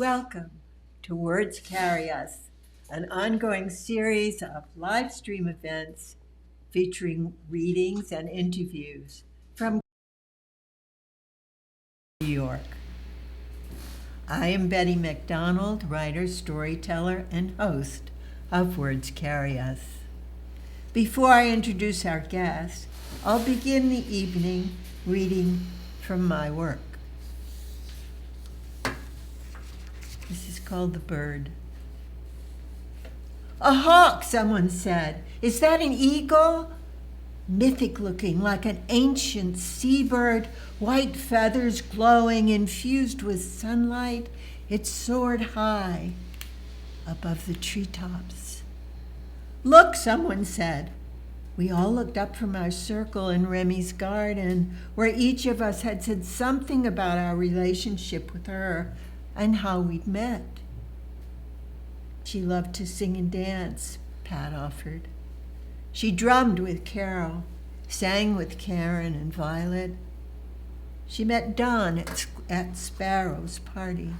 Welcome to Words Carry Us, an ongoing series of live stream events featuring readings and interviews from New York. I am Betty MacDonald, writer, storyteller, and host of Words Carry Us. Before I introduce our guest, I'll begin the evening reading from my work. This is called The Bird. A hawk, someone said. Is that an eagle? Mythic looking, like an ancient seabird, white feathers glowing, infused with sunlight, it soared high above the treetops. Look, someone said. We all looked up from our circle in Remy's garden, where each of us had said something about our relationship with her and how we'd met. She loved to sing and dance, Pat offered. She drummed with Carol, sang with Karen and Violet. She met Don at Sparrow's party.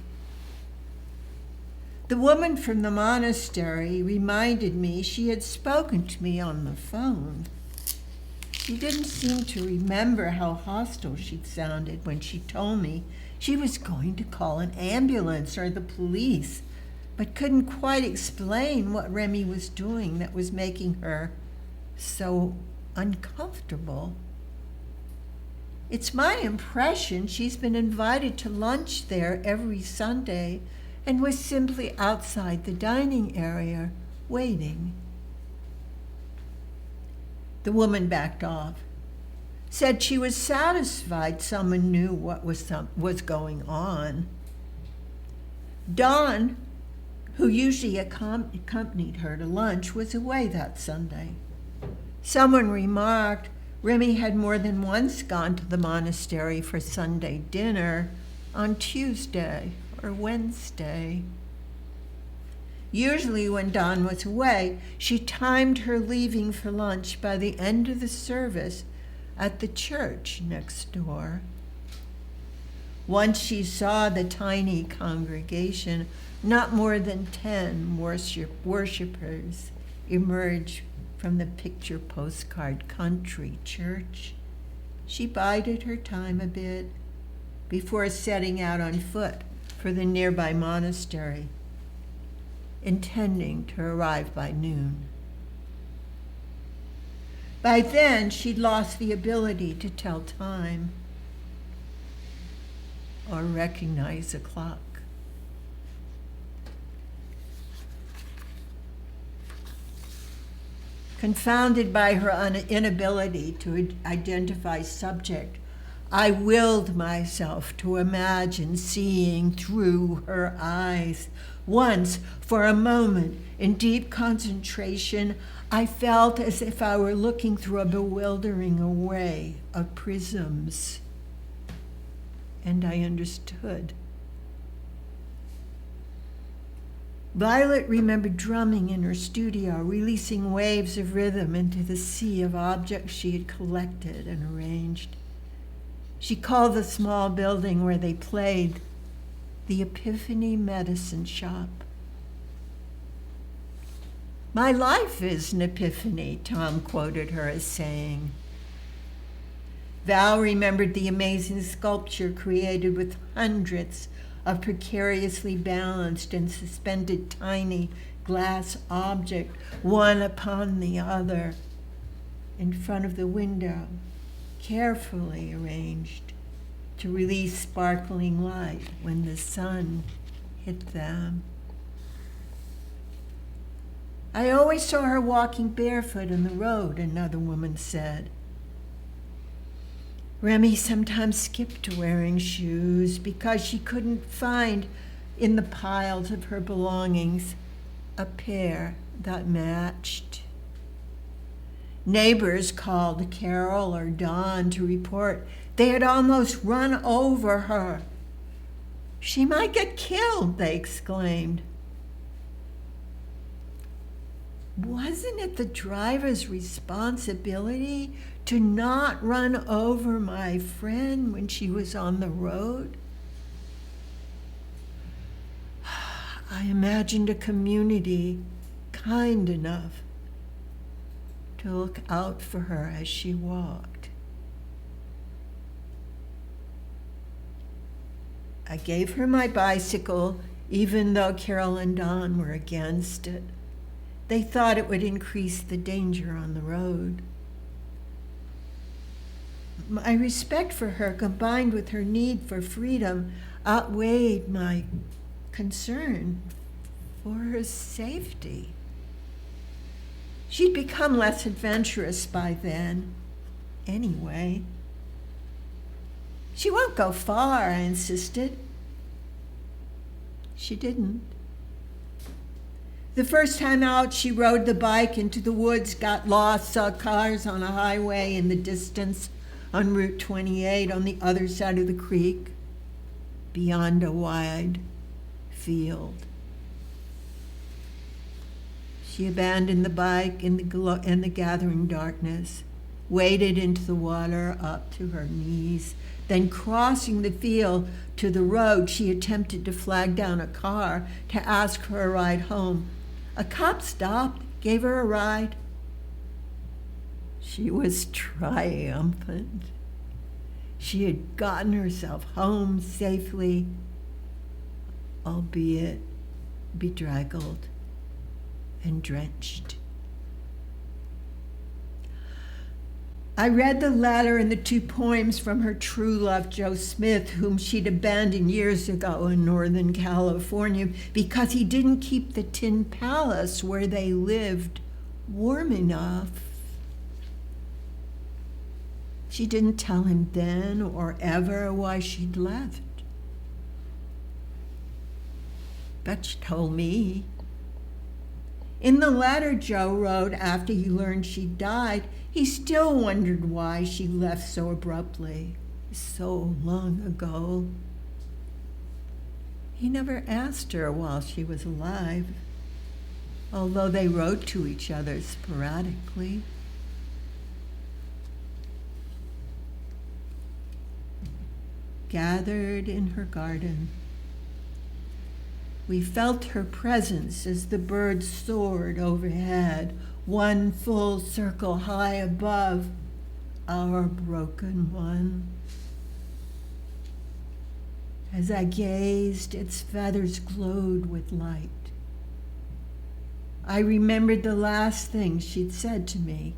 The woman from the monastery reminded me she had spoken to me on the phone. She didn't seem to remember how hostile she'd sounded when she told me she was going to call an ambulance or the police, but couldn't quite explain what Remy was doing that was making her so uncomfortable. It's my impression she's been invited to lunch there every Sunday and was simply outside the dining area waiting. The woman backed off, said she was satisfied someone knew what was going on. Don, who usually accompanied her to lunch, was away that Sunday. Someone remarked Remy had more than once gone to the monastery for Sunday dinner on Tuesday or Wednesday. Usually when Don was away, she timed her leaving for lunch by the end of the service at the church next door. Once she saw the tiny congregation, not more than 10 worshipers, emerge from the picture postcard country church. She bided her time a bit before setting out on foot for the nearby monastery, intending to arrive by noon. By then, she'd lost the ability to tell time or recognize a clock. Confounded by her inability to identify subject, I willed myself to imagine seeing through her eyes. Once, for a moment, in deep concentration, I felt as if I were looking through a bewildering array of prisms. And I understood. Violet remembered drumming in her studio, releasing waves of rhythm into the sea of objects she had collected and arranged. She called the small building where they played the Epiphany Medicine Shop. My life is an epiphany, Tom quoted her as saying. Val remembered the amazing sculpture created with hundreds of precariously balanced and suspended tiny glass objects, one upon the other, in front of the window, carefully arranged to release sparkling light when the sun hit them. I always saw her walking barefoot in the road, another woman said. Remy sometimes skipped wearing shoes because she couldn't find in the piles of her belongings a pair that matched. Neighbors called Carol or Don to report they had almost run over her. She might get killed, they exclaimed. Wasn't it the driver's responsibility to not run over my friend when she was on the road? I imagined a community kind enough to look out for her as she walked. I gave her my bicycle, even though Carol and Don were against it. They thought it would increase the danger on the road. My respect for her, combined with her need for freedom, outweighed my concern for her safety. She'd become less adventurous by then, anyway. She won't go far, I insisted. She didn't. The first time out, she rode the bike into the woods, got lost, saw cars on a highway in the distance on Route 28 on the other side of the creek, beyond a wide field. She abandoned the bike in the gathering darkness, waded into the water up to her knees. Then, crossing the field to the road, she attempted to flag down a car to ask for a ride home. A cop stopped, gave her a ride. She was triumphant. She had gotten herself home safely, albeit bedraggled and drenched. I read the letter and the 2 poems from her true love, Joe Smith, whom she'd abandoned years ago in Northern California because he didn't keep the tin palace where they lived warm enough. She didn't tell him then or ever why she'd left. But she told me. In the letter Joe wrote after he learned she died, he still wondered why she left so abruptly, so long ago. He never asked her while she was alive, although they wrote to each other sporadically. Gathered in her garden, we felt her presence as the birds soared overhead, one full circle high above our broken one. As I gazed, its feathers glowed with light. I remembered the last thing she'd said to me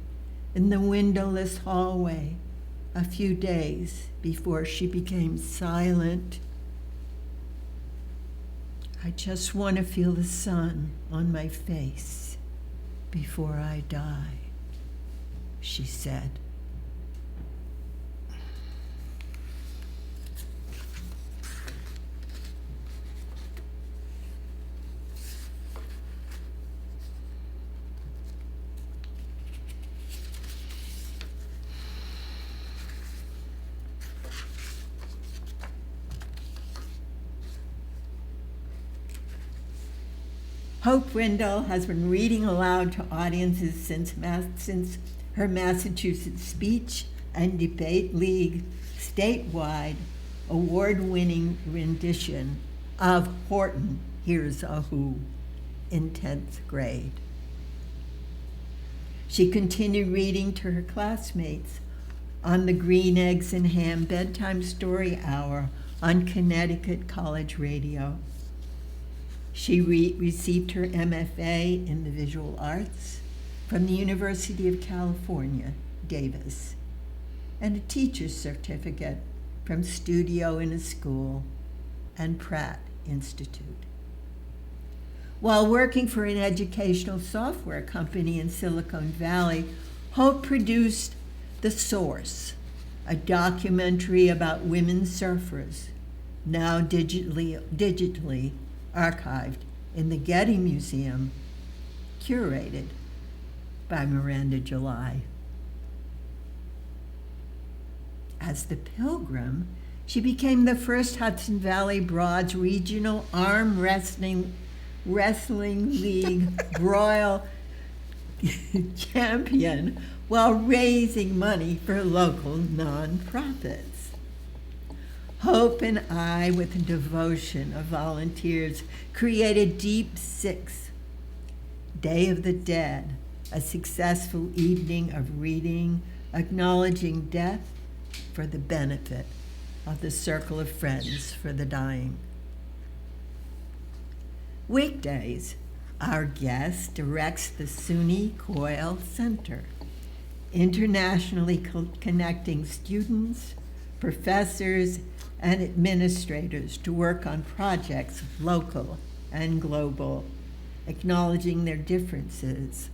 in the windowless hallway a few days before she became silent. I just want to feel the sun on my face before I die, she said. Hope Rendell has been reading aloud to audiences since her Massachusetts Speech and Debate League statewide award-winning rendition of Horton Hears a Who in 10th grade. She continued reading to her classmates on the Green Eggs and Ham Bedtime Story Hour on Connecticut College Radio. She received her MFA in the Visual Arts from the University of California, Davis, and a teacher's certificate from Studio in a School and Pratt Institute. While working for an educational software company in Silicon Valley, Hope produced The Source, a documentary about women surfers, now digitally archived in the Getty Museum, curated by Miranda July. As the Pilgrim, she became the first Hudson Valley Broads Regional Arm Wrestling League Royal champion while raising money for local nonprofits. Hope and I, with a devotion of volunteers, created Deep Six, Day of the Dead, a successful evening of reading, acknowledging death for the benefit of the circle of friends for the dying. Weekdays, our guest directs the SUNY Coyle Center, internationally connecting students, professors, and administrators to work on projects local and global, acknowledging their differences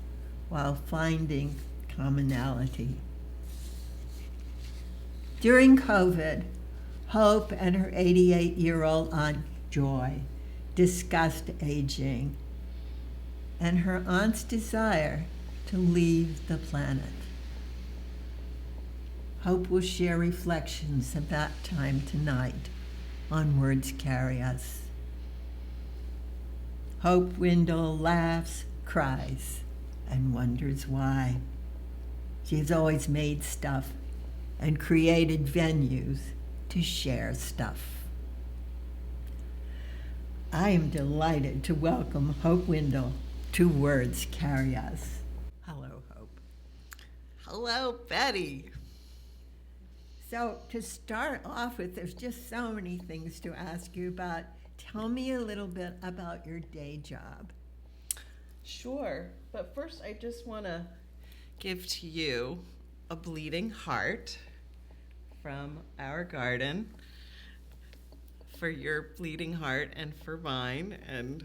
while finding commonality. During COVID, Hope and her 88-year-old aunt Joy discussed aging and her aunt's desire to leave the planet. Hope will share reflections of that time tonight on Words Carry Us. Hope Windle laughs, cries, and wonders why. She has always made stuff and created venues to share stuff. I am delighted to welcome Hope Windle to Words Carry Us. Hello, Hope. Hello, Betty. So to start off with, there's just so many things to ask you about. Tell me a little bit about your day job. Sure, but first I just want to give to you a bleeding heart from our garden for your bleeding heart and for mine and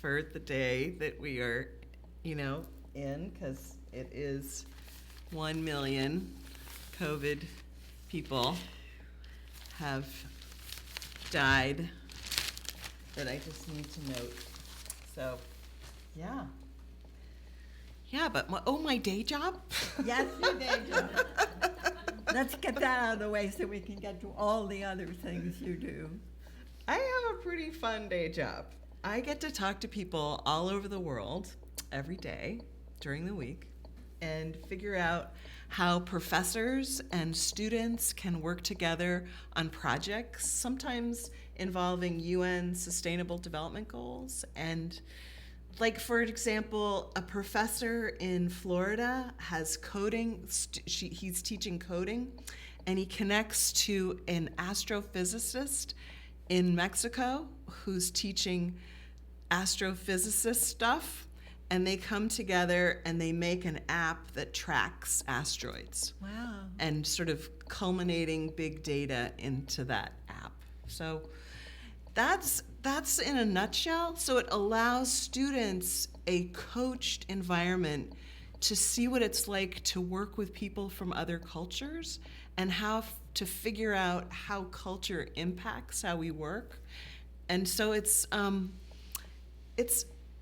for the day that we are, in, because it is 1 million COVID people have died that I just need to note. So, yeah. Yeah, but my day job? Yes, your day job. Let's get that out of the way so we can get to all the other things you do. I have a pretty fun day job. I get to talk to people all over the world every day during the week and figure out how professors and students can work together on projects, sometimes involving UN Sustainable Development Goals. And like, for example, a professor in Florida has coding, he's teaching coding, and he connects to an astrophysicist in Mexico who's teaching astrophysicist stuff, and they come together and they make an app that tracks asteroids. Wow. And sort of culminating big data into that app. So that's in a nutshell. So it allows students a coached environment to see what it's like to work with people from other cultures and how to figure out how culture impacts how we work. And so it's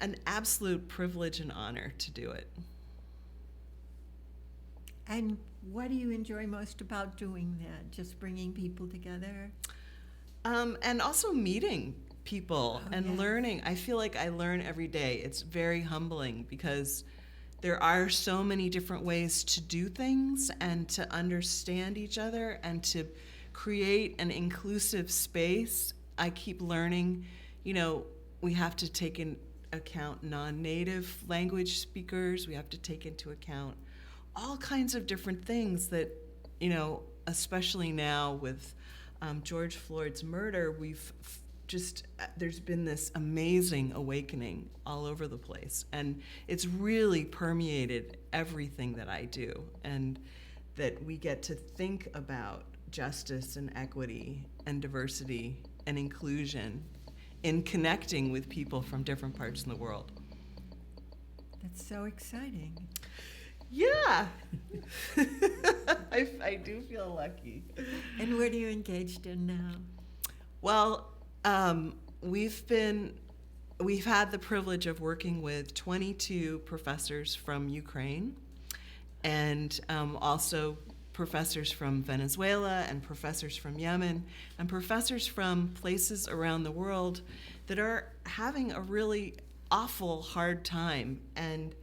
an absolute privilege and honor to do it. And what do you enjoy most about doing that? Just bringing people together? And also meeting people and learning. I feel like I learn every day. It's very humbling because there are so many different ways to do things and to understand each other and to create an inclusive space. I keep learning, we have to take into account non-native language speakers. We have to take into account all kinds of different things that, especially now with George Floyd's murder, there's been this amazing awakening all over the place. And it's really permeated everything that I do, and that we get to think about justice and equity and diversity and inclusion in connecting with people from different parts of the world. That's so exciting. Yeah. I do feel lucky. And what are you engaged in now? Well, we've had the privilege of working with 22 professors from Ukraine, and also professors from Venezuela and professors from Yemen and professors from places around the world that are having a really awful hard time, and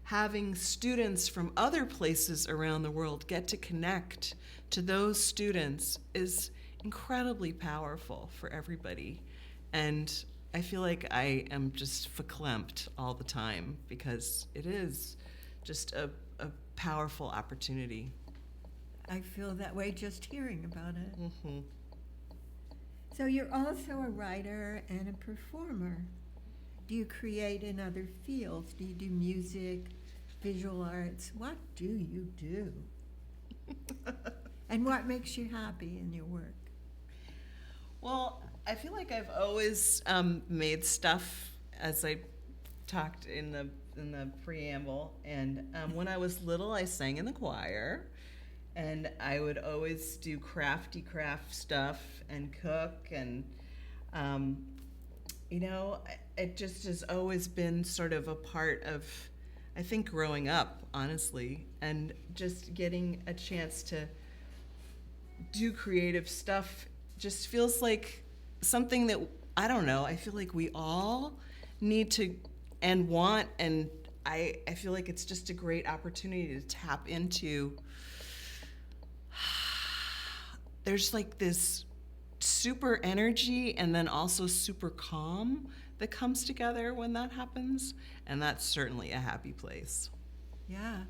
having students from other places around the world get to connect to those students is incredibly powerful for everybody. And I feel like I am just verklempt all the time because it is just a powerful opportunity. I feel that way just hearing about it. Mm-hmm. So you're also a writer and a performer. Do you create in other fields? Do you do music, visual arts? What do you do? And what makes you happy in your work? Well, I feel like I've always made stuff, as I talked in the preamble. And when I was little, I sang in the choir, and I would always do crafty craft stuff and cook, and it just has always been sort of a part of, I think, growing up, honestly, and just getting a chance to do creative stuff just feels like something that, I don't know, I feel like we all need to and want, and I feel like it's just a great opportunity to tap into. There's like this super energy and then also super calm that comes together when that happens, and that's certainly a happy place. Yeah.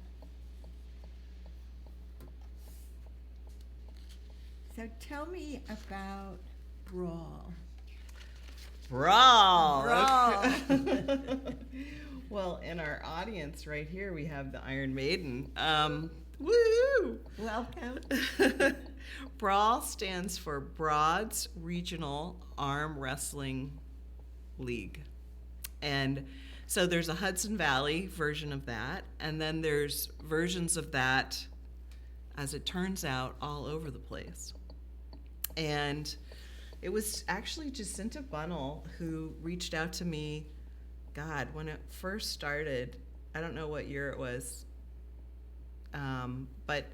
So tell me about Brawl. Brawl! Brawl! Well, in our audience right here, we have the Iron Maiden. Woo! Welcome. Brawl stands for Broads Regional Arm Wrestling League. And so there's a Hudson Valley version of that, and then there's versions of that, as it turns out, all over the place. And it was actually Jacinta Bunnell who reached out to me, God, when it first started. I don't know what year it was, but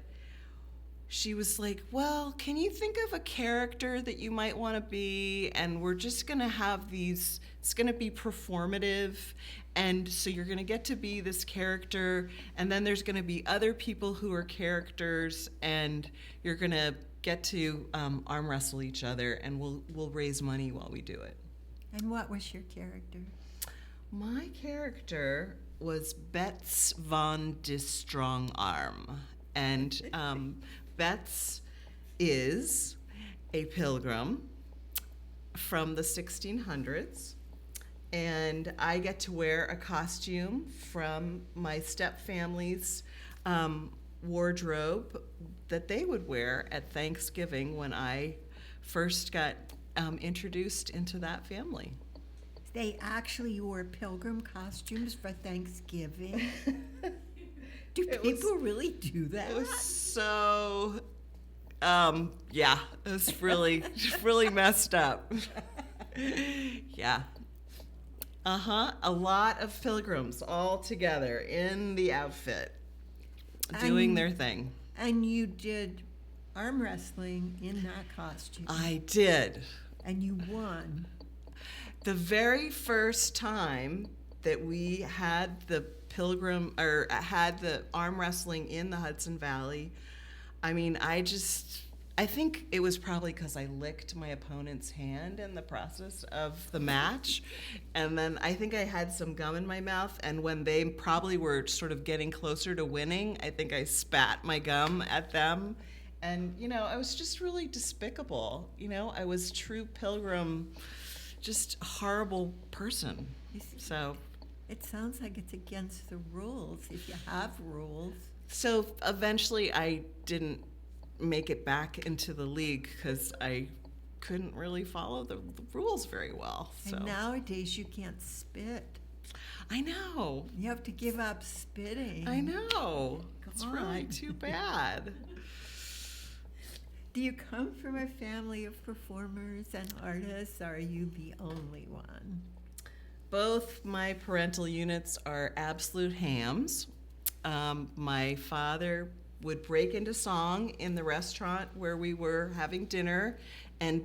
she was like, well, can you think of a character that you might want to be? And we're just going to have these, it's going to be performative. And so you're going to get to be this character. And then there's going to be other people who are characters. And you're going to get to arm wrestle each other. And we'll raise money while we do it. And what was your character? My character was Bets von de Strongarm. And Bets is a pilgrim from the 1600s, and I get to wear a costume from my stepfamily's wardrobe that they would wear at Thanksgiving when I first got introduced into that family. They actually wore pilgrim costumes for Thanksgiving? Do people really do that? It was so, yeah, it was really, really messed up. Yeah. A lot of pilgrims all together in the outfit, doing their thing. And you did arm wrestling in that costume. I did. And you won. The very first time that we had the had the arm wrestling in the Hudson Valley, I mean, I think it was probably because I licked my opponent's hand in the process of the match, and then I think I had some gum in my mouth, and when they probably were sort of getting closer to winning, I think I spat my gum at them, and, I was just really despicable. I was true pilgrim, just a horrible person, so... It sounds like it's against the rules, if you have rules. So eventually I didn't make it back into the league because I couldn't really follow the rules very well. So. And nowadays you can't spit. I know. You have to give up spitting. I know. It's really too bad. Do you come from a family of performers and artists, or are you the only one? Both my parental units are absolute hams. My father would break into song in the restaurant where we were having dinner and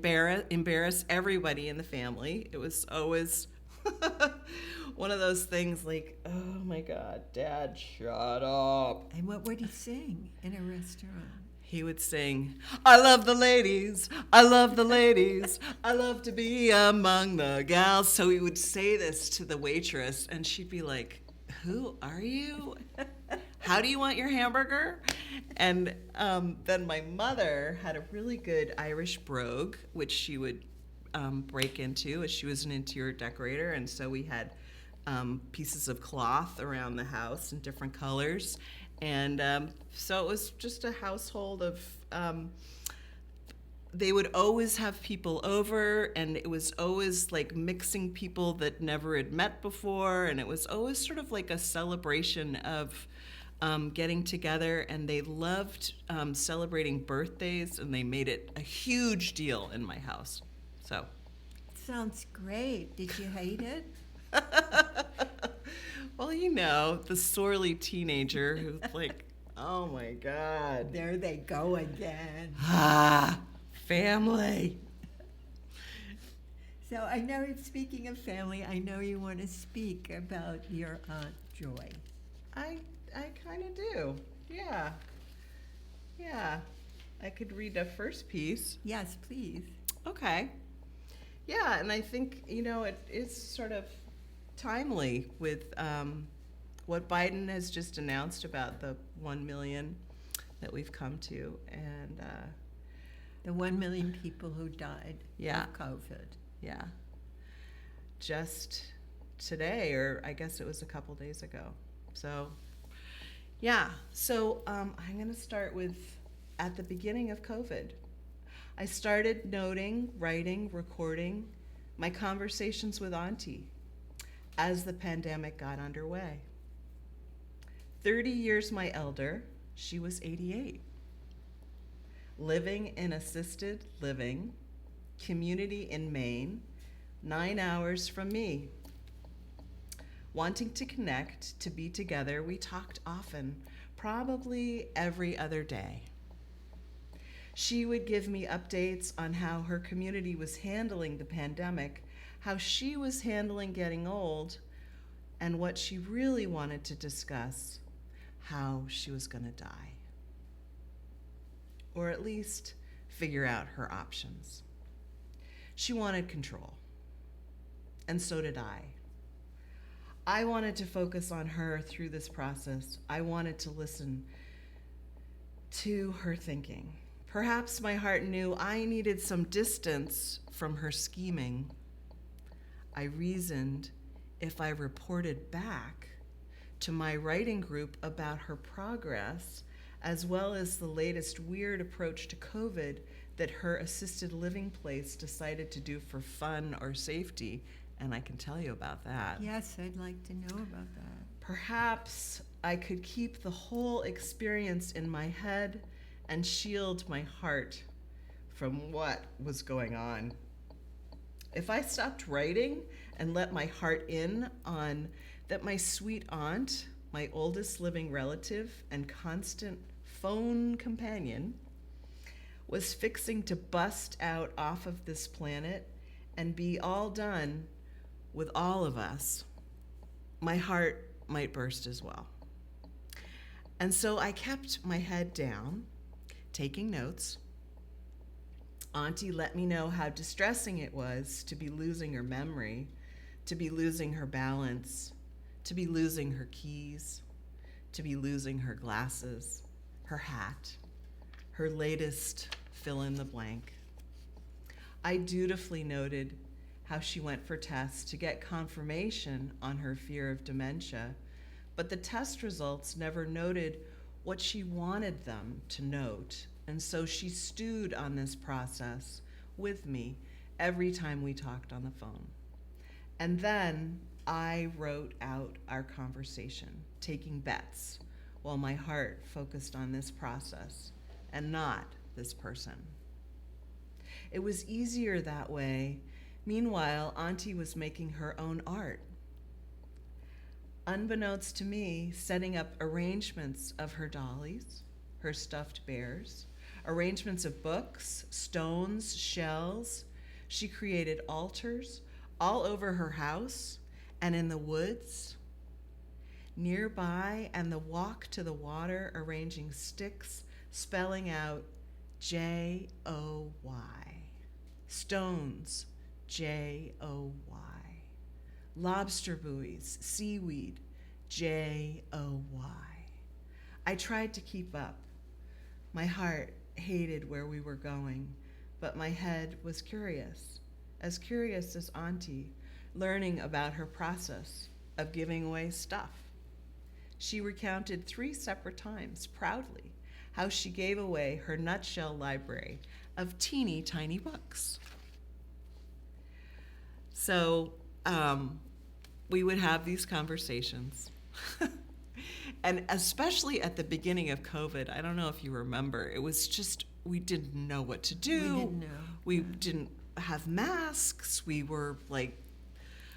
embarrass everybody in the family. It was always one of those things like, oh my God, Dad, shut up. And what would he sing in a restaurant? he would sing, I love the ladies, I love the ladies, I love to be among the gals. So he would say this to the waitress, and she'd be like, who are you? How do you want your hamburger? And then my mother had a really good Irish brogue, which she would break into, as she was an interior decorator. And so we had pieces of cloth around the house in different colors. And so it was just a household of, they would always have people over, and it was always like mixing people that never had met before. And it was always sort of like a celebration of getting together, and they loved celebrating birthdays, and they made it a huge deal in my house. So. Sounds great. Did you hate it? Well, you know, the sorely teenager who's like, oh my God. There they go again. Family. So I know, speaking of family, I know you want to speak about your Aunt Joy. I kind of do. Yeah. Yeah. I could read a first piece. Yes, please. Okay. Yeah, and I think, you know, it is sort of timely with what Biden has just announced about the 1 million that we've come to, and The 1 million people who died Yeah. of COVID. yeah, just today, or I guess it was a couple days ago. So, yeah, so I'm going to start with at the beginning of COVID. I started noting, writing, recording my conversations with Auntie as the pandemic got underway. 30 years my elder, she was 88. Living in assisted living, community in Maine, 9 hours from me. Wanting to connect, to be together, we talked often, probably every other day. She would give me updates on how her community was handling the pandemic, how she was handling getting old, and what she really wanted to discuss, how she was going to die. Or at least figure out her options. She wanted control, and so did I. I wanted to focus on her through this process. I wanted to listen to her thinking. Perhaps my heart knew I needed some distance from her scheming. I reasoned if I reported back to my writing group about her progress, as well as the latest weird approach to COVID that her assisted living place decided to do for fun or safety, and I can tell you about that. Yes, I'd like to know about that. Perhaps I could keep the whole experience in my head and shield my heart from what was going on. If I stopped writing and let my heart in on that my sweet aunt, my oldest living relative and constant phone companion, was fixing to bust out off of this planet and be all done with all of us, my heart might burst as well. And so I kept my head down, taking notes. Auntie let me know how distressing it was to be losing her memory, to be losing her balance, to be losing her keys, to be losing her glasses, her hat, her latest fill in the blank. I dutifully noted how she went for tests to get confirmation on her fear of dementia, but the test results never noted what she wanted them to note, and so she stewed on this process with me every time we talked on the phone. And then I wrote out our conversation, taking bets, while my heart focused on this process and not this person. It was easier that way. Meanwhile, Auntie was making her own art. Unbeknownst to me, setting up arrangements of her dollies, her stuffed bears, arrangements of books, stones, shells. She created altars all over her house and in the woods, nearby, and the walk to the water, arranging sticks, spelling out Joy. Stones, Joy. Lobster buoys, seaweed, Joy. I tried to keep up. My heart hated where we were going, but my head was curious as Auntie, learning about her process of giving away stuff. She recounted 3 separate times, proudly, how she gave away her nutshell library of teeny tiny books. So we would have these conversations. And especially at the beginning of COVID, I don't know if you remember, it was just, we didn't know what to do. We didn't know. We didn't have masks. We were like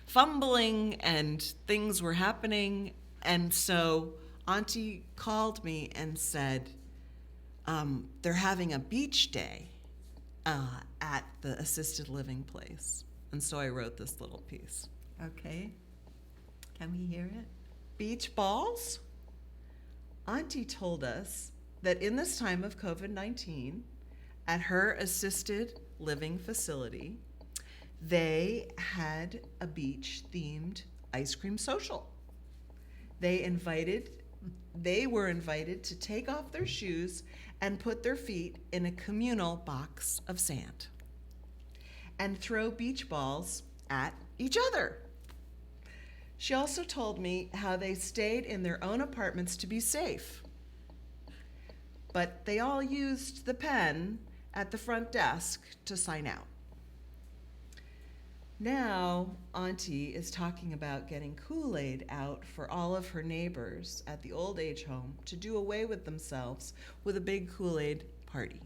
fumbling and things were happening. And so Auntie called me and said, they're having a beach day at the assisted living place. And so I wrote this little piece. Okay. Can we hear it? Beach balls? Auntie told us that in this time of COVID-19, at her assisted living facility, they had a beach-themed ice cream social. They were invited to take off their shoes and put their feet in a communal box of sand and throw beach balls at each other. She also told me how they stayed in their own apartments to be safe, but they all used the pen at the front desk to sign out. Now, Auntie is talking about getting Kool-Aid out for all of her neighbors at the old age home to do away with themselves with a big Kool-Aid party.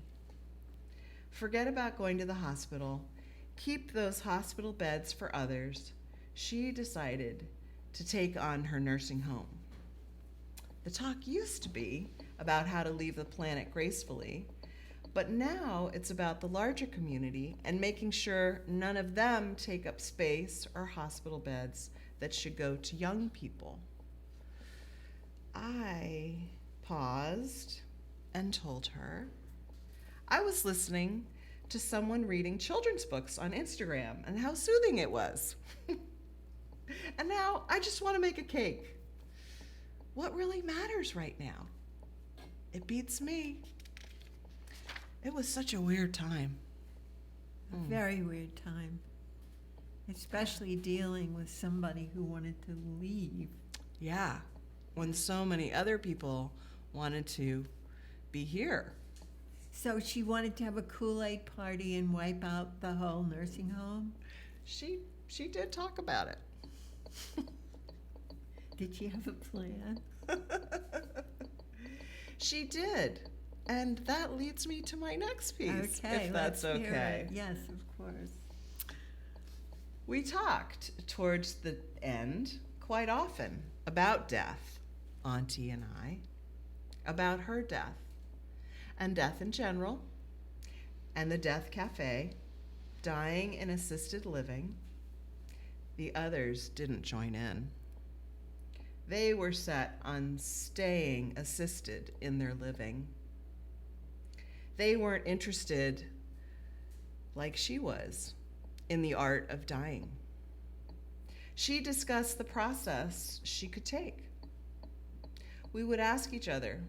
Forget about going to the hospital. Keep those hospital beds for others. She decided to take on her nursing home. The talk used to be about how to leave the planet gracefully, but now it's about the larger community and making sure none of them take up space or hospital beds that should go to young people. I paused and told her I was listening to someone reading children's books on Instagram and how soothing it was. And now I just want to make a cake. What really matters right now? It beats me. It was such a weird time. A very weird time. Especially dealing with somebody who wanted to leave. Yeah, when so many other people wanted to be here. So she wanted to have a Kool-Aid party and wipe out the whole nursing home? She did talk about it. Did she have a plan? She did. And that leads me to my next piece, Okay, if that's let's hear okay. it. Yes, of course. We talked towards the end quite often about death, Auntie and I, about her death, and death in general, and the Death Cafe, dying in assisted living. The others didn't join in. They were set on staying assisted in their living. They weren't interested, like she was, in the art of dying. She discussed the process she could take. We would ask each other,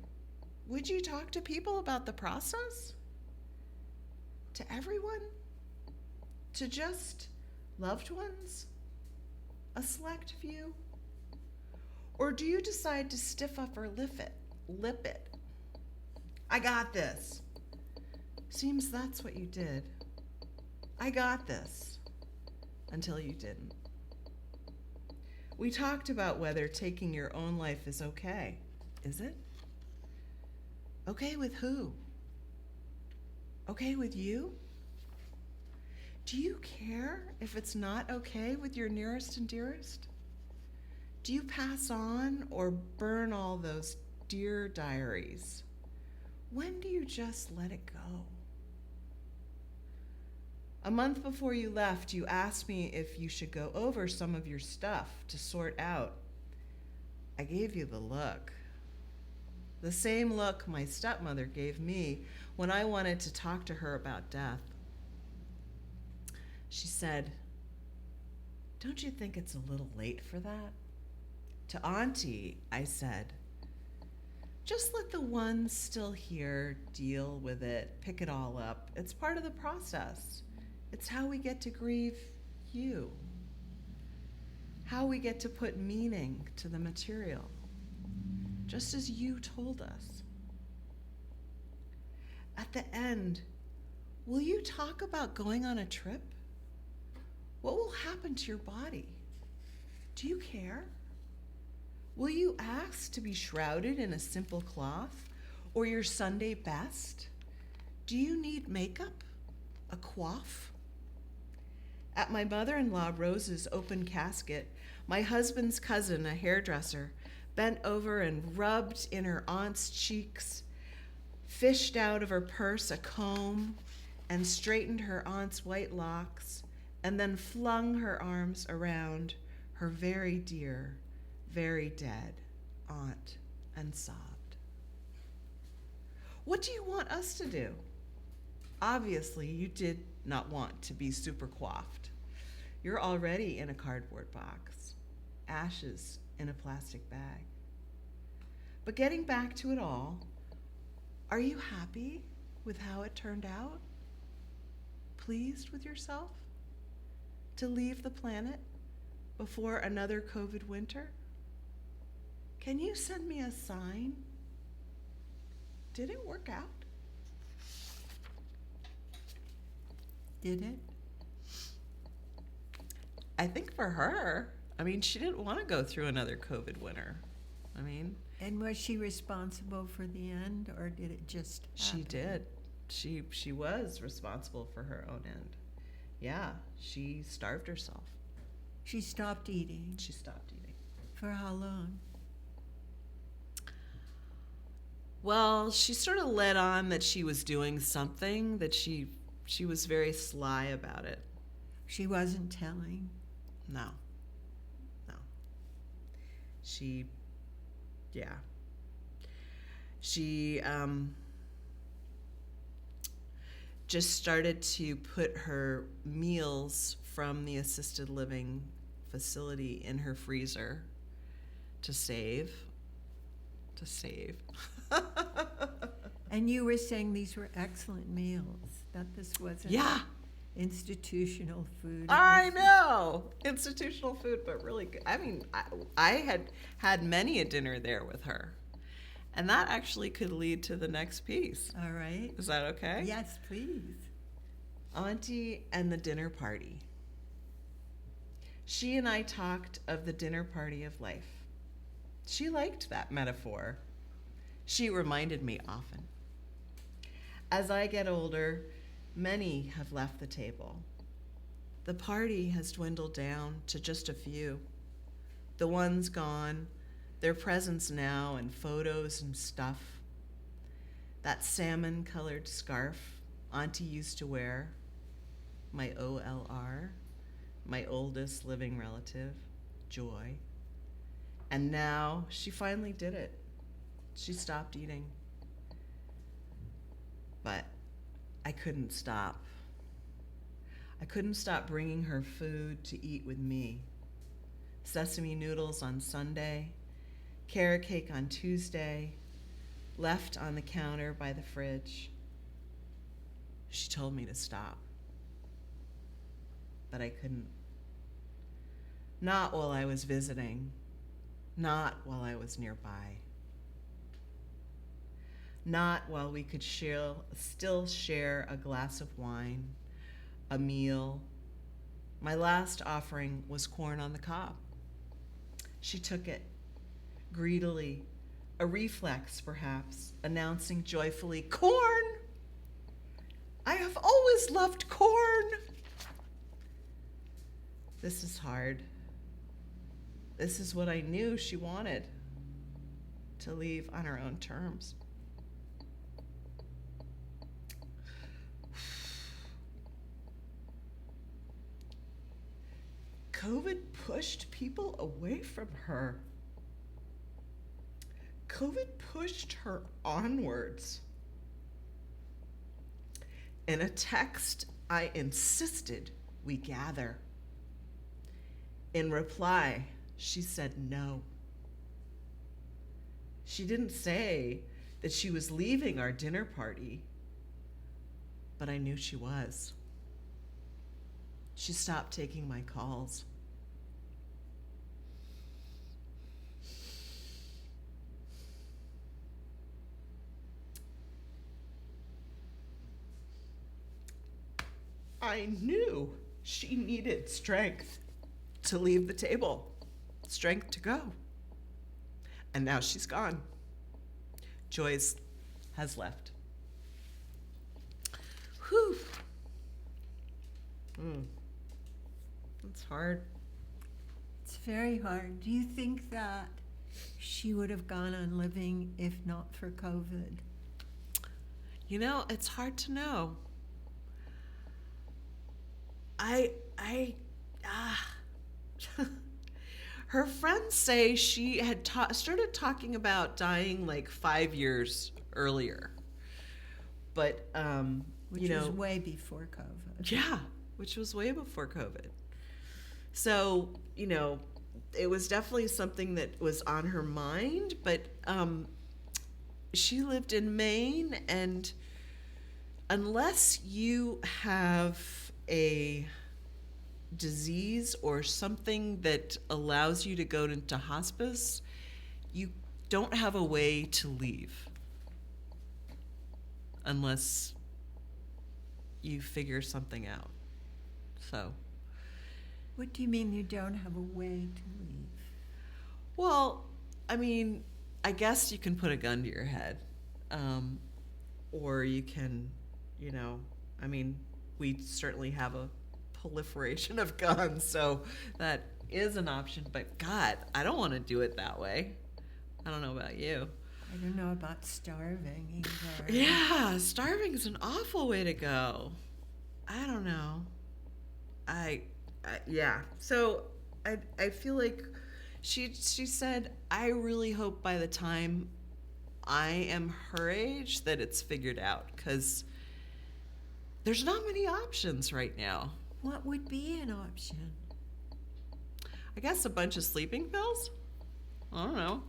would you talk to people about the process? To everyone? To just loved ones? A select few? Or do you decide to stiff up or lip it? I got this. Seems that's what you did. I got this. Until you didn't. We talked about whether taking your own life is okay. Is it? Okay with who? Okay with you? Do you care if it's not okay with your nearest and dearest? Do you pass on or burn all those dear diaries? When do you just let it go? A month before you left, you asked me if you should go over some of your stuff to sort out. I gave you the look. the same look my stepmother gave me when I wanted to talk to her about death. She said, "Don't you think it's a little late for that?" To Auntie, I said, "Just let the ones still here deal with it, pick it all up. It's part of the process. It's how we get to grieve you, how we get to put meaning to the material, just as you told us. At the end, will you talk about going on a trip? What will happen to your body? Do you care? Will you ask to be shrouded in a simple cloth or your Sunday best? Do you need makeup? A coif?" At my mother-in-law Rose's open casket, my husband's cousin, a hairdresser, bent over and rubbed in her aunt's cheeks, fished out of her purse a comb, and straightened her aunt's white locks, and then flung her arms around her very dear, very dead aunt and sobbed. "What do you want us to do?" Obviously, you did not want to be super coiffed. You're already in a cardboard box, ashes in a plastic bag. But getting back to it all, are you happy with how it turned out? Pleased with yourself? To leave the planet before another COVID winter? Can you send me a sign? Did it work out? Did it? I think for her, she didn't want to go through another COVID winter. And was she responsible for the end, or did it just happen? She did. She was responsible for her own end. Yeah, she starved herself. She stopped eating. She stopped eating. For how long? Well, she sort of let on that she was doing something, that she was very sly about it. She wasn't telling. No. She just started to put her meals from the assisted living facility in her freezer to save. And you were saying these were excellent meals, that this wasn't institutional food. I know. Institutional food, but really good. I had many a dinner there with her. And that actually could lead to the next piece. All right. Is that okay? Yes, please. Auntie and the dinner party. She and I talked of the dinner party of life. She liked that metaphor. She reminded me often. As I get older, many have left the table. The party has dwindled down to just a few. The ones gone, their presence now in photos and stuff. That salmon-colored scarf Auntie used to wear, my OLR, my oldest living relative, Joy. And now she finally did it. She stopped eating. But I couldn't stop. I couldn't stop bringing her food to eat with me. Sesame noodles on Sunday, carrot cake on Tuesday, left on the counter by the fridge. She told me to stop, but I couldn't. Not while I was visiting, not while I was nearby. Not while we could still share a glass of wine, a meal. My last offering was corn on the cob. She took it, greedily, a reflex perhaps, announcing joyfully, "Corn! I have always loved corn!" This is hard. This is what I knew she wanted, to leave on her own terms. COVID pushed people away from her. COVID pushed her onwards. In a text, I insisted we gather. In reply, she said no. She didn't say that she was leaving our dinner party, but I knew she was. She stopped taking my calls. I knew she needed strength to leave the table, strength to go. And now she's gone. Joyce has left. Whew. It's hard. It's very hard. Do you think that she would have gone on living if not for COVID? You know, it's hard to know. Her friends say she had started talking about dying like 5 years earlier. But, Which was way before COVID. Yeah, which was way before COVID. So, it was definitely something that was on her mind, but she lived in Maine, and unless you have a disease or something that allows you to go into hospice, you don't have a way to leave unless you figure something out. So, What do you mean you don't have a way to leave? well, I mean, I guess you can put a gun to your head, or you can, we certainly have a proliferation of guns, so that is an option. But God, I don't want to do it that way. I don't know about you. I don't know about starving either. Yeah, starving is an awful way to go. I don't know. Yeah. So I feel like she said, I really hope by the time I am her age that it's figured out, because there's not many options right now. What would be an option? I guess a bunch of sleeping pills? I don't know.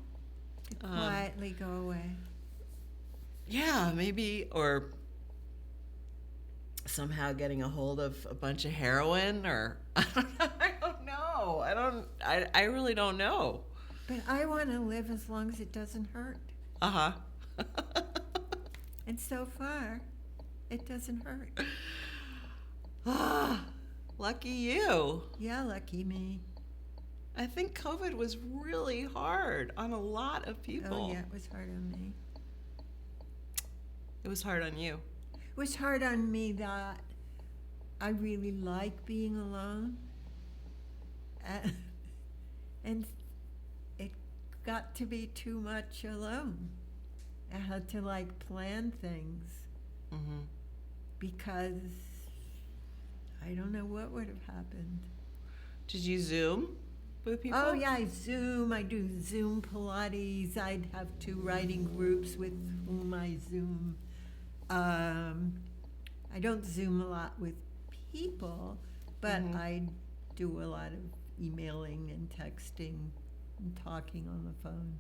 To quietly go away. Yeah, maybe, or somehow getting a hold of a bunch of heroin, or I don't know. I really don't know. But I want to live as long as it doesn't hurt. Uh-huh. And so far, it doesn't hurt. Lucky you. Yeah, lucky me. I think COVID was really hard on a lot of people. Oh, yeah, it was hard on me. It was hard on you. It was hard on me that I really like being alone. And it got to be too much alone. I had to plan things because I don't know what would have happened. Did you Zoom with people? Oh, yeah, I Zoom. I do Zoom Pilates. I'd have 2 writing groups with whom I Zoom. I don't Zoom a lot with people, but I do a lot of emailing and texting and talking on the phone.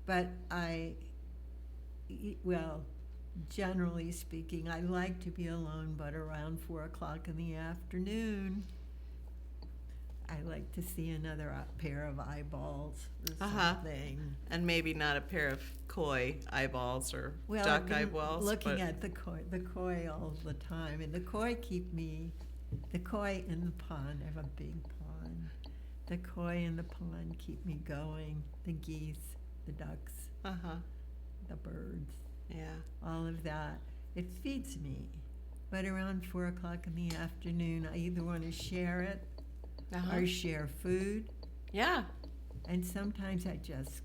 But generally speaking, I like to be alone, but around 4 o'clock in the afternoon, I like to see another pair of eyeballs or something. And maybe not a pair of koi eyeballs or duck I've been eyeballs. looking at the koi all the time, and the koi in the pond. I have a big pond. The koi in the pond keep me going. The geese, the ducks, the birds. Yeah. All of that. It feeds me. But around 4 o'clock in the afternoon, I either want to share it or share food. Yeah. And sometimes I just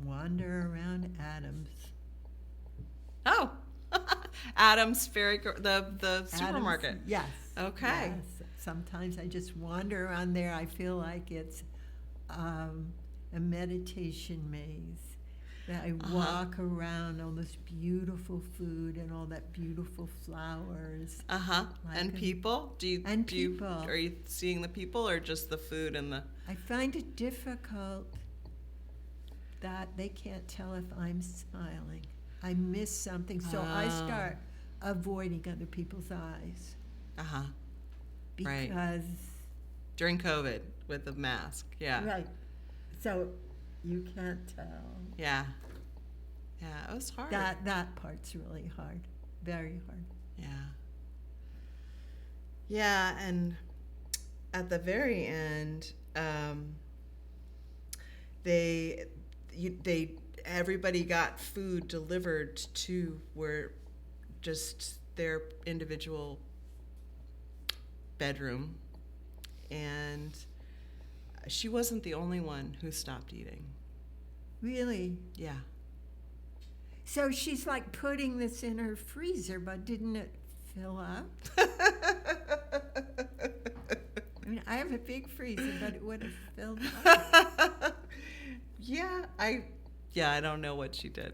wander around Adams. Oh. Adams the supermarket. Adams, yes. Okay. Yes. Sometimes I just wander around there. I feel like it's a meditation maze. That I walk around all this beautiful food and all that beautiful flowers. And Like people? people. Are you seeing the people or just the food and the? I find it difficult that they can't tell if I'm smiling. I miss something, so I start avoiding other people's eyes. Right. Because During COVID with the mask. Yeah. right, so you can't tell. Yeah. Yeah, it was hard. That part's really hard, very hard. Yeah. Yeah, and at the very end, everybody got food delivered to where just their individual bedroom, and she wasn't the only one who stopped eating. Really? Yeah. So she's like putting this in her freezer, but didn't it fill up? I mean, I have a big freezer, but it would have filled up. Yeah, I don't know what she did.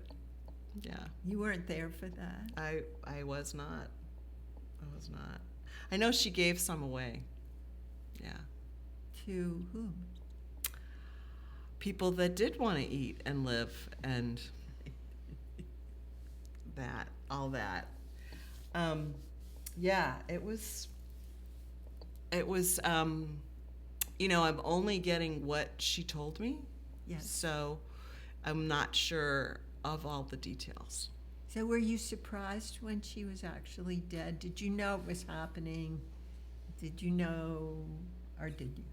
Yeah. You weren't there for that. I was not. I was not. I know she gave some away. Yeah. To whom? People that did want to eat and live and all that. Yeah, it was, I'm only getting what she told me. Yes. So I'm not sure of all the details. So were you surprised when she was actually dead? Did you know it was happening? Did you know, or did you?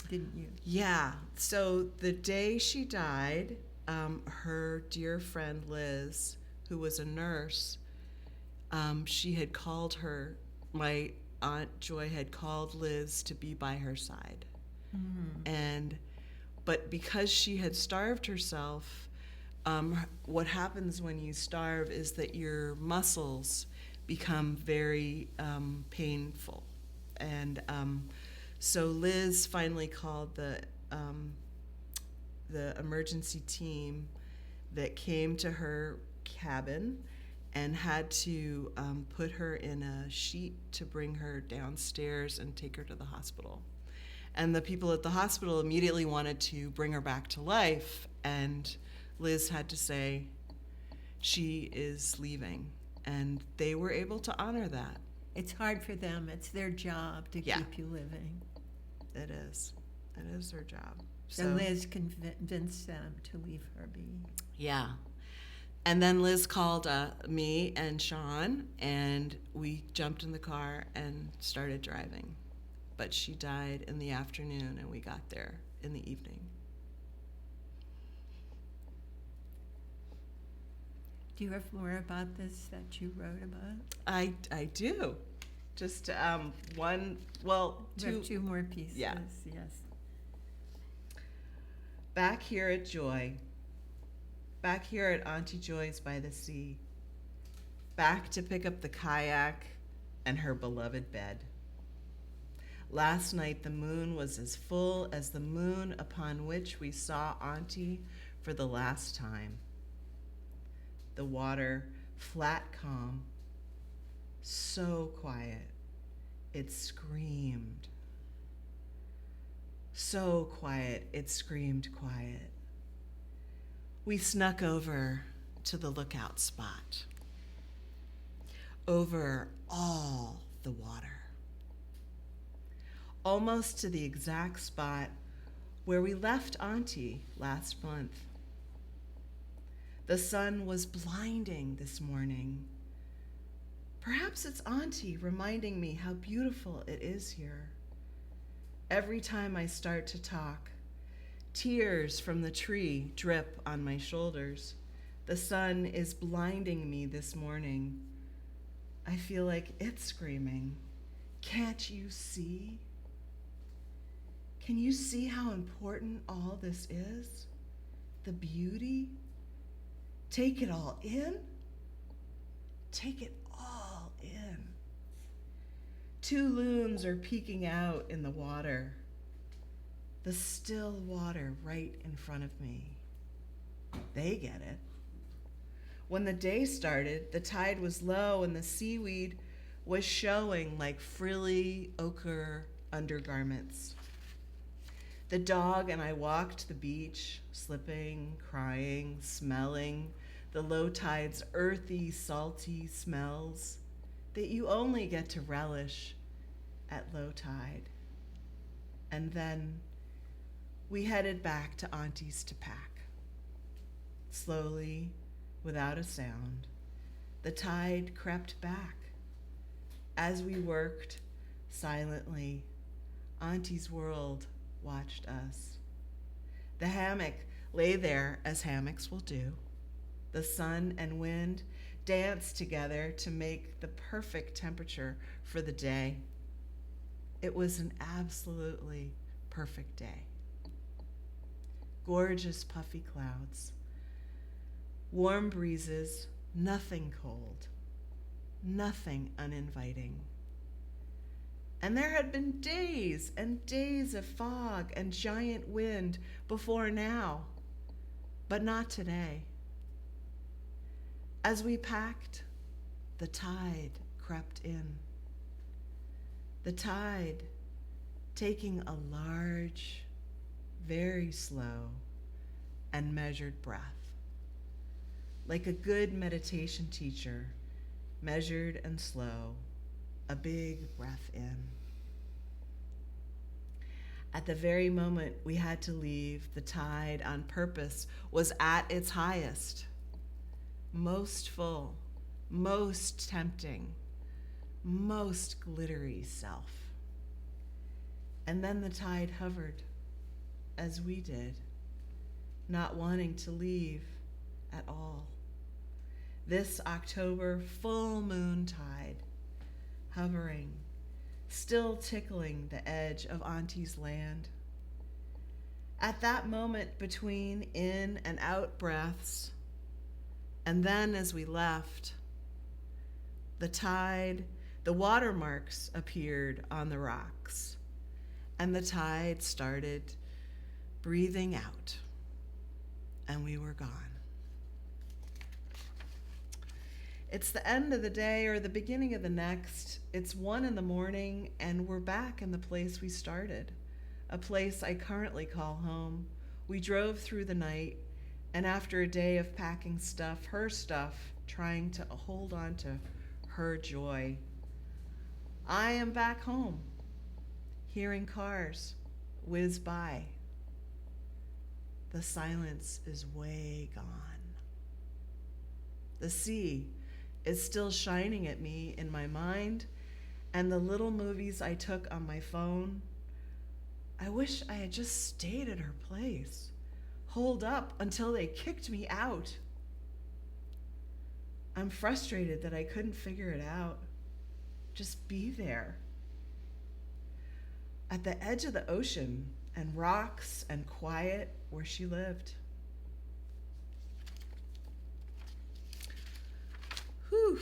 Didn't you? Yeah. So the day she died, her dear friend Liz, who was a nurse, she had called her, my Aunt Joy had called Liz to be by her side. But because she had starved herself, what happens when you starve is that your muscles become very painful. And so Liz finally called the emergency team that came to her cabin and had to put her in a sheet to bring her downstairs and take her to the hospital. And the people at the hospital immediately wanted to bring her back to life, and Liz had to say she is leaving, and they were able to honor that. It's hard for them. It's their job to keep you living. It is. It is their job. So Liz convinced them to leave her be. Yeah. And then Liz called me and Sean, and we jumped in the car and started driving. But she died in the afternoon, and we got there in the evening. Do you have more about this that you wrote about? I do. Just one, well, You have two more pieces. Yeah. Yes. Back here at Joy. Back here at Auntie Joy's by the sea. Back to pick up the kayak and her beloved bed. Last night the moon was as full as the moon upon which we saw Auntie for the last time. The water flat calm, so quiet, it screamed. So quiet, it screamed quiet. We snuck over to the lookout spot, over all the water, almost to the exact spot where we left Auntie last month. The sun was blinding this morning. Perhaps it's Auntie reminding me how beautiful it is here. Every time I start to talk, tears from the tree drip on my shoulders. The sun is blinding me this morning. I feel like it's screaming, "Can't you see? Can you see how important all this is? The beauty? Take it all in? Take it all in." Two loons are peeking out in the water. the still water right in front of me. They get it. When the day started, the tide was low and the seaweed was showing like frilly ochre undergarments. The dog and I walked the beach, slipping, crying, smelling the low tide's earthy, salty smells that you only get to relish at low tide. And then we headed back to Auntie's to pack. Slowly, without a sound, the tide crept back. As we worked silently, Auntie's world watched us. The hammock lay there as hammocks will do. The sun and wind danced together to make the perfect temperature for the day. It was an absolutely perfect day. Gorgeous puffy clouds, warm breezes, nothing cold, nothing uninviting. And there had been days and days of fog and giant wind before now, but not today. As we packed, the tide crept in. The tide taking a large, very slow, and measured breath. Like a good meditation teacher, measured and slow, a big breath in. At the very moment we had to leave, the tide on purpose was at its highest, most full, most tempting, most glittery self. And then the tide hovered, as we did, not wanting to leave at all. This October full moon tide, hovering, still tickling the edge of Auntie's land. At that moment between in and out breaths, and then as we left, the tide, the watermarks appeared on the rocks, and the tide started breathing out, and we were gone. It's the end of the day or the beginning of the next. It's 1 a.m, and we're back in the place we started, a place I currently call home. We drove through the night, and after a day of packing stuff, her stuff, trying to hold on to her joy, I am back home, hearing cars whiz by. The silence is way gone. The sea is still shining at me in my mind, and the little movies I took on my phone. I wish I had just stayed at her place, holed up until they kicked me out. I'm frustrated that I couldn't figure it out. Just be there. At the edge of the ocean and rocks and quiet where she lived. Whew.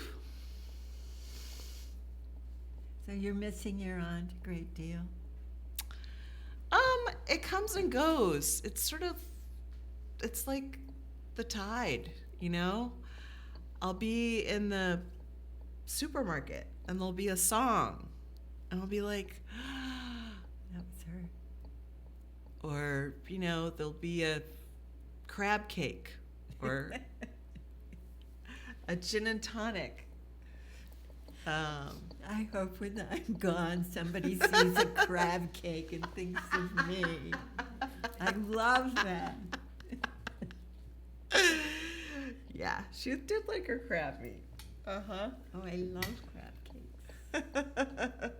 So you're missing your aunt a great deal? It comes and goes. It's like the tide, you know? I'll be in the supermarket and there'll be a song and I'll be like, That was her. or, there'll be a crab cake or a gin and tonic. I hope when I'm gone, somebody sees a crab cake and thinks of me. I love that. Yeah, she did like her crab meat. Uh-huh. Oh, I love crab cakes.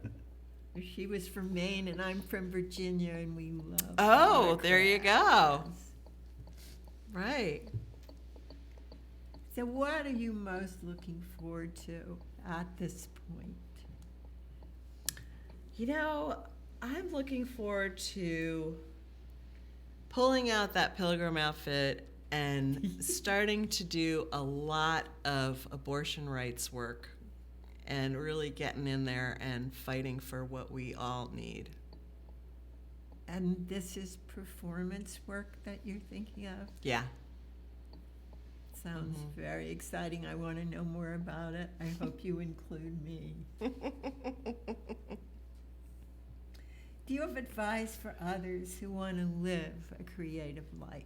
She was from Maine and I'm from Virginia, and we love. Oh, our there you go. crabs. Right. So what are you most looking forward to at this point? I'm looking forward to Pulling out that pilgrim outfit and starting to do a lot of abortion rights work and really getting in there and fighting for what we all need. And this is performance work that you're thinking of? Yeah. Sounds very exciting. I want to know more about it. I hope you include me. Do you have advice for others who want to live a creative life?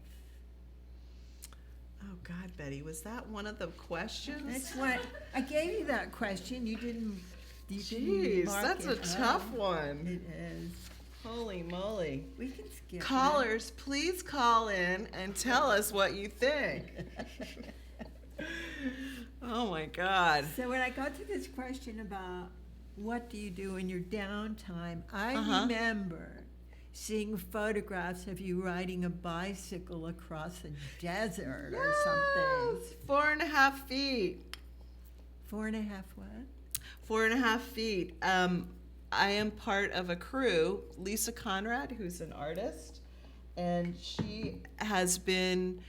Oh God, Betty, was that one of the questions? That's what I gave you that question. You didn't. Jeez, mark that's a it tough up. one. It is. Holy moly. We can skip. Callers, please call in and tell us what you think. Oh my God. So when I got to this question about what do you do in your downtime, I remember seeing photographs of you riding a bicycle across a desert or something. 4.5 feet. 4.5 what? 4.5 feet. I am part of a crew, Lisa Conrad, who's an artist, and she has been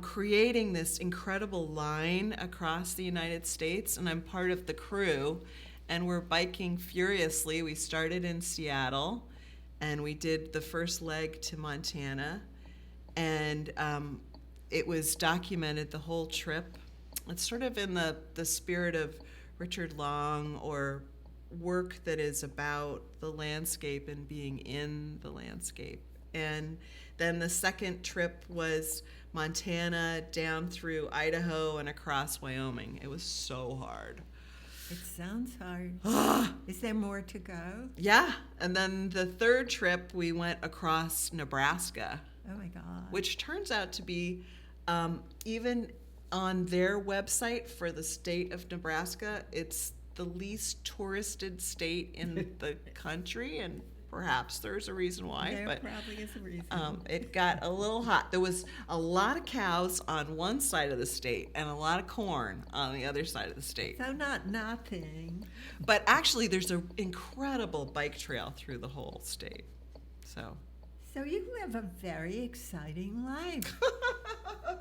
creating this incredible line across the United States, and I'm part of the crew, and we're biking furiously. We started in Seattle, and we did the first leg to Montana, and it was documented the whole trip. It's sort of in the spirit of Richard Long, or work that is about the landscape and being in the landscape. And then the second trip was Montana down through Idaho and across Wyoming. It was so hard. It sounds hard. Is there more to go? Yeah. And then the third trip, we went across Nebraska, Oh my God. which turns out to be, even on their website for the state of Nebraska, it's the least touristed state in the country, and perhaps there's a reason why. There but probably is a reason. it got a little hot. There was a lot of cows on one side of the state and a lot of corn on the other side of the state. So not nothing. But actually, there's an incredible bike trail through the whole state. So you live a very exciting life.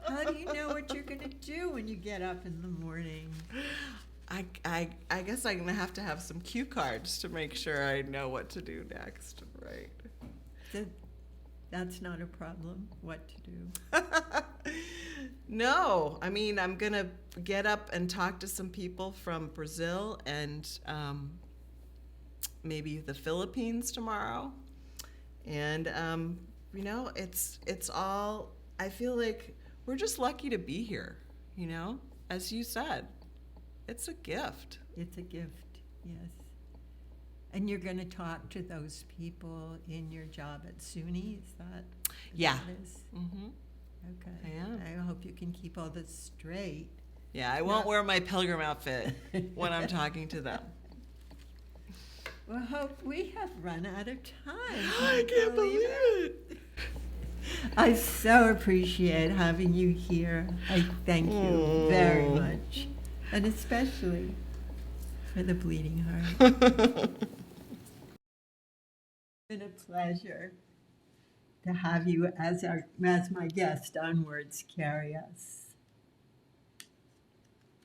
How do you know what you're going to do when you get up in the morning? I guess I'm gonna have to have some cue cards to make sure I know what to do next, right? That's not a problem. What to do? No, I mean, I'm gonna get up and talk to some people from Brazil and maybe the Philippines tomorrow, and you know, it's all. I feel like we're just lucky to be here. You know, as you said. It's a gift. It's a gift, yes. And you're going to talk to those people in your job at SUNY, is that? Yeah. That is? Mm-hmm. Okay. I am. I hope you can keep all this straight. Yeah, I won't wear my pilgrim outfit when I'm talking to them. Well, hope we have run out of time. I can't believe it. I so appreciate having you here. I thank you very much. And especially for the bleeding heart. It's been a pleasure to have you as my guest on Words Carry Us.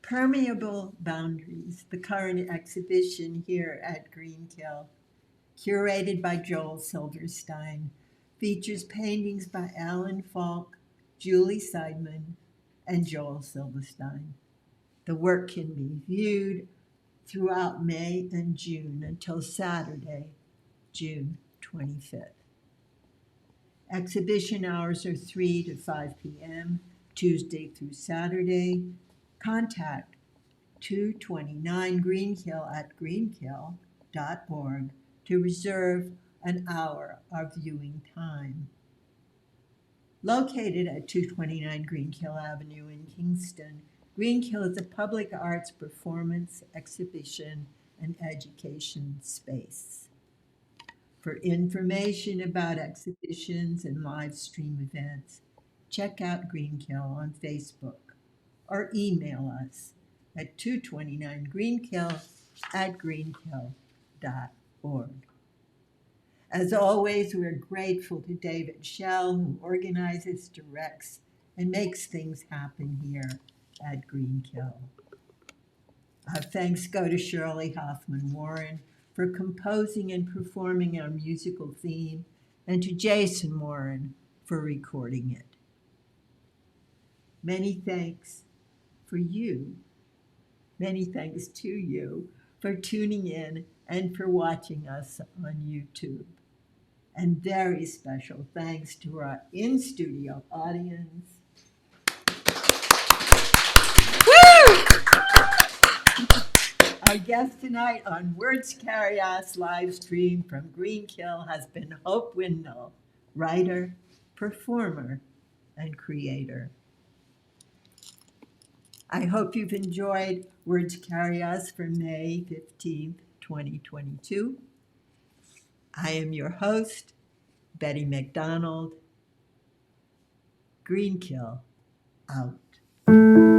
Permeable Boundaries, the current exhibition here at Greenkill, curated by Joel Silverstein, features paintings by Alan Falk, Julie Seidman, and Joel Silverstein. The work can be viewed throughout May and June until Saturday, June 25th. Exhibition hours are 3 to 5 p.m., Tuesday through Saturday. Contact 229 Greenkill at greenkill.org to reserve an hour of viewing time. Located at 229 Greenkill Avenue in Kingston, Greenkill is a public arts performance, exhibition, and education space. For information about exhibitions and live stream events, check out Greenkill on Facebook or email us at 229greenkill@greenkill.org. As always, we're grateful to David Schell, who organizes, directs, and makes things happen here at Greenkill. Our thanks go to Shirley Hoffman Warren for composing and performing our musical theme, and to Jason Warren for recording it. Many thanks for you. Many thanks to you for tuning in and for watching us on YouTube. And very special thanks to our in-studio audience. Our guest tonight on Words Carry Us live stream from Greenkill has been Hope Windmill, writer, performer, and creator. I hope you've enjoyed Words Carry Us for May 15th, 2022. I am your host, Betty MacDonald. Greenkill out.